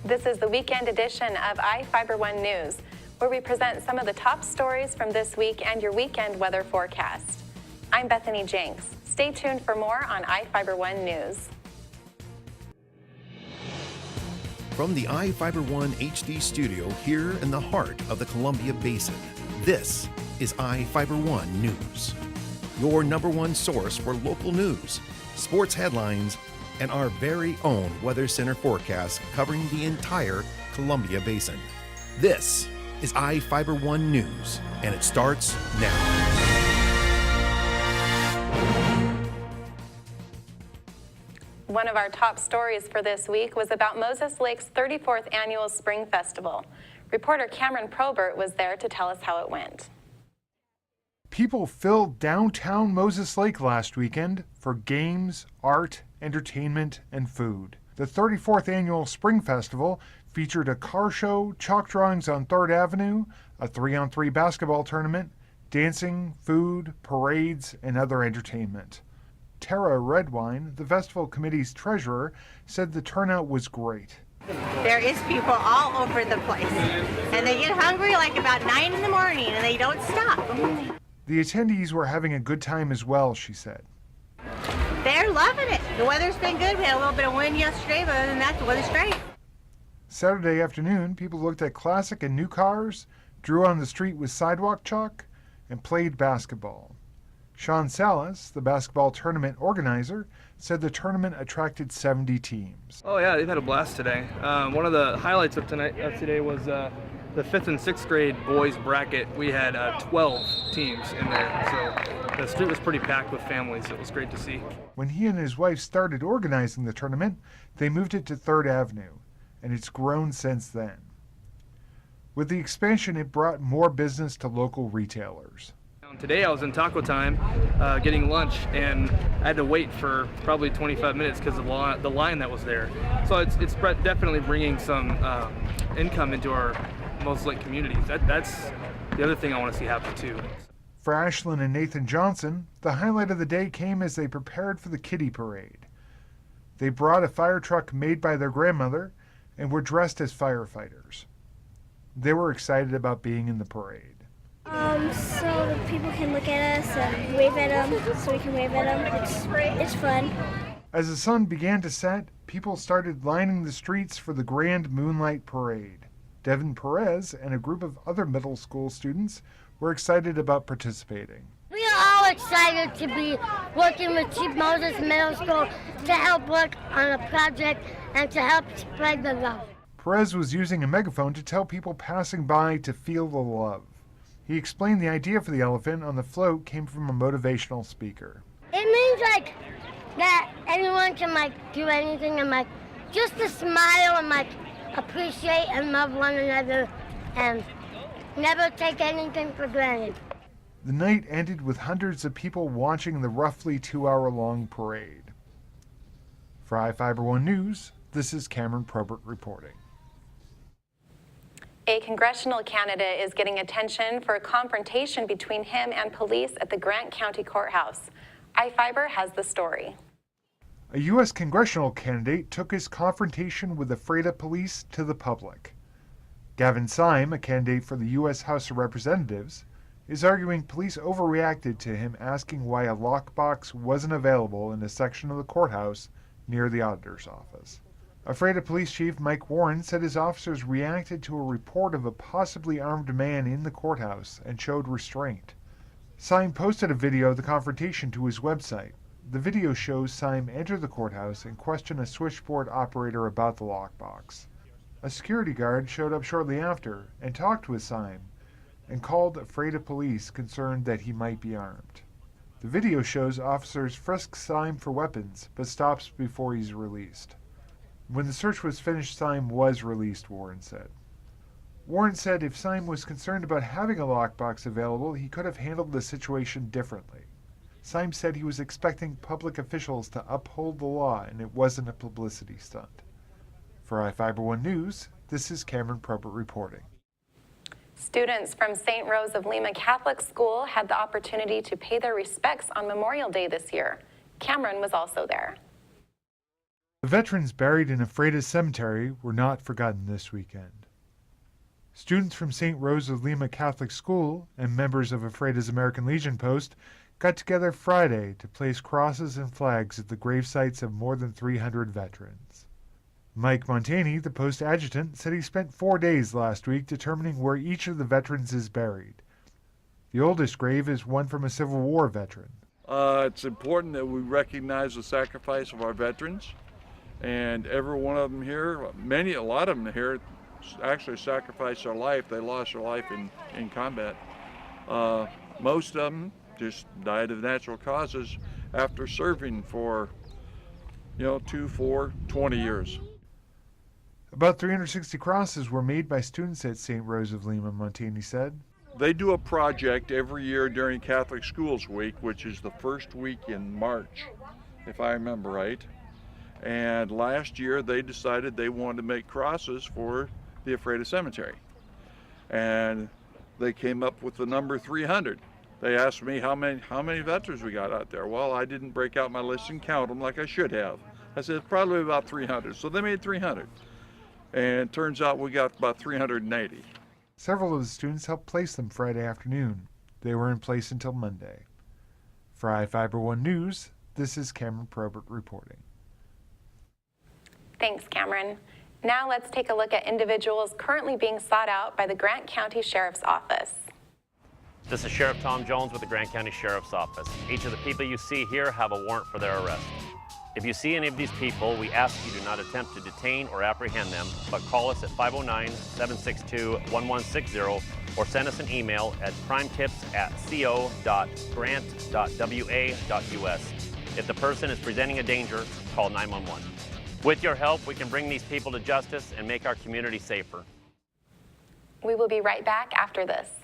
This is the weekend edition of iFIBER 1 News, where we present some of the top stories from this week and your weekend weather forecast. I'm Bethany Jenks. Stay tuned for more on iFIBER 1 News. From the iFIBER 1 HD studio here in the heart of the Columbia Basin, this is iFIBER 1 News, your #1 source for local news, sports headlines, and our very own Weather Center forecast covering the entire Columbia Basin. This is iFIBER 1 News, and it starts now. One of our top stories for this week was about Moses Lake's 34th Annual Spring Festival. Reporter Cameron Probert was there to tell us how it went. People filled downtown Moses Lake last weekend for games, art, entertainment, and food. The 34th Annual Spring Festival featured a car show, chalk drawings on 3rd Avenue, a 3-on-3 basketball tournament, dancing, food, parades, and other entertainment. Tara Redwine, the festival committee's treasurer, said the turnout was great. There is people all over the place, and they get hungry like about 9 in the morning, and they don't stop. The attendees were having a good time as well, she said. They're loving it. The weather's been good. We had a little bit of wind yesterday, but other than that, the weather's great. Saturday afternoon, people looked at classic and new cars, drew on the street with sidewalk chalk, and played basketball. Sean Salas, the basketball tournament organizer, said the tournament attracted 70 teams. Oh yeah, they've had a blast today. One of the highlights of today was the 5th and 6th grade boys bracket. We had 12 teams in there, so the street was pretty packed with families. It was great to see. When he and his wife started organizing the tournament, they moved it to 3rd Avenue, and it's grown since then. With the expansion, it brought more business to local retailers. Today I was in Taco Time getting lunch, and I had to wait for probably 25 minutes because of the line that was there. So it's definitely bringing some income into our Moses Lake community. That's the other thing I want to see happen too. For Ashlyn and Nathan Johnson, the highlight of the day came as they prepared for the Kitty Parade. They brought a fire truck made by their grandmother and were dressed as firefighters. They were excited about being in the parade. So the people can look at us and wave at them, so we can wave at them. It's fun. As the sun began to set, people started lining the streets for the Grand Moonlight Parade. Devin Perez and a group of other middle school students were excited about participating. We are all excited to be working with Chief Moses Middle School to help work on a project and to help spread the love. Perez was using a megaphone to tell people passing by to feel the love. He explained the idea for the elephant on the float came from a motivational speaker. It means that anyone can do anything and just to smile and appreciate and love one another and never take anything for granted. The night ended with hundreds of people watching the roughly 2-hour-long parade. For iFIBER 1 News, this is Cameron Probert reporting. A congressional candidate is getting attention for a confrontation between him and police at the Grant County Courthouse. iFIBER has the story. A U.S. congressional candidate took his confrontation with the Freda police to the public. Gavin Syme, a candidate for the U.S. House of Representatives, is arguing police overreacted to him asking why a lockbox wasn't available in a section of the courthouse near the auditor's office. A Freda Police Chief Mike Warren said his officers reacted to a report of a possibly armed man in the courthouse and showed restraint. Syme posted a video of the confrontation to his website. The video shows Syme enter the courthouse and question a switchboard operator about the lockbox. A security guard showed up shortly after and talked with Syme and called Freda Police concerned that he might be armed. The video shows officers frisk Syme for weapons but stops before he's released. When the search was finished, Syme was released, Warren said. Warren said if Syme was concerned about having a lockbox available, he could have handled the situation differently. Syme said he was expecting public officials to uphold the law and it wasn't a publicity stunt. For iFIBER 1 News, this is Cameron Probert reporting. Students from St. Rose of Lima Catholic School had the opportunity to pay their respects on Memorial Day this year. Cameron was also there. The veterans buried in Ephrata Cemetery were not forgotten this weekend. Students from St. Rose of Lima Catholic School and members of Ephrata's American Legion Post got together Friday to place crosses and flags at the grave sites of more than 300 veterans. Mike Montani, the post adjutant, said he spent 4 days last week determining where each of the veterans is buried. The oldest grave is one from a Civil War veteran. It's important that we recognize the sacrifice of our veterans, and every one of them here, a lot of them here, actually sacrificed their life. They lost their life in combat. Most of them just died of natural causes after serving for 2, 4, 20 years. About 360 crosses were made by students at St. Rose of Lima, Montani said. They do a project every year during Catholic Schools Week, which is the first week in March, if I remember right. And last year they decided they wanted to make crosses for the Ephrata Cemetery. And they came up with the number 300. They asked me how many veterans we got out there. Well, I didn't break out my list and count them like I should have. I said probably about 300. So they made 300. And it turns out we got about 380. Several of the students helped place them Friday afternoon. They were in place until Monday. For iFIBER 1 News, this is Cameron Probert reporting. Thanks, Cameron. Now let's take a look at individuals currently being sought out by the Grant County Sheriff's Office. This is Sheriff Tom Jones with the Grant County Sheriff's Office. Each of the people you see here have a warrant for their arrest. If you see any of these people, we ask you do not attempt to detain or apprehend them, but call us at 509-762-1160 or send us an email at crimetips@co.grant.wa.us. If the person is presenting a danger, call 911. With your help, we can bring these people to justice and make our community safer. We will be right back after this.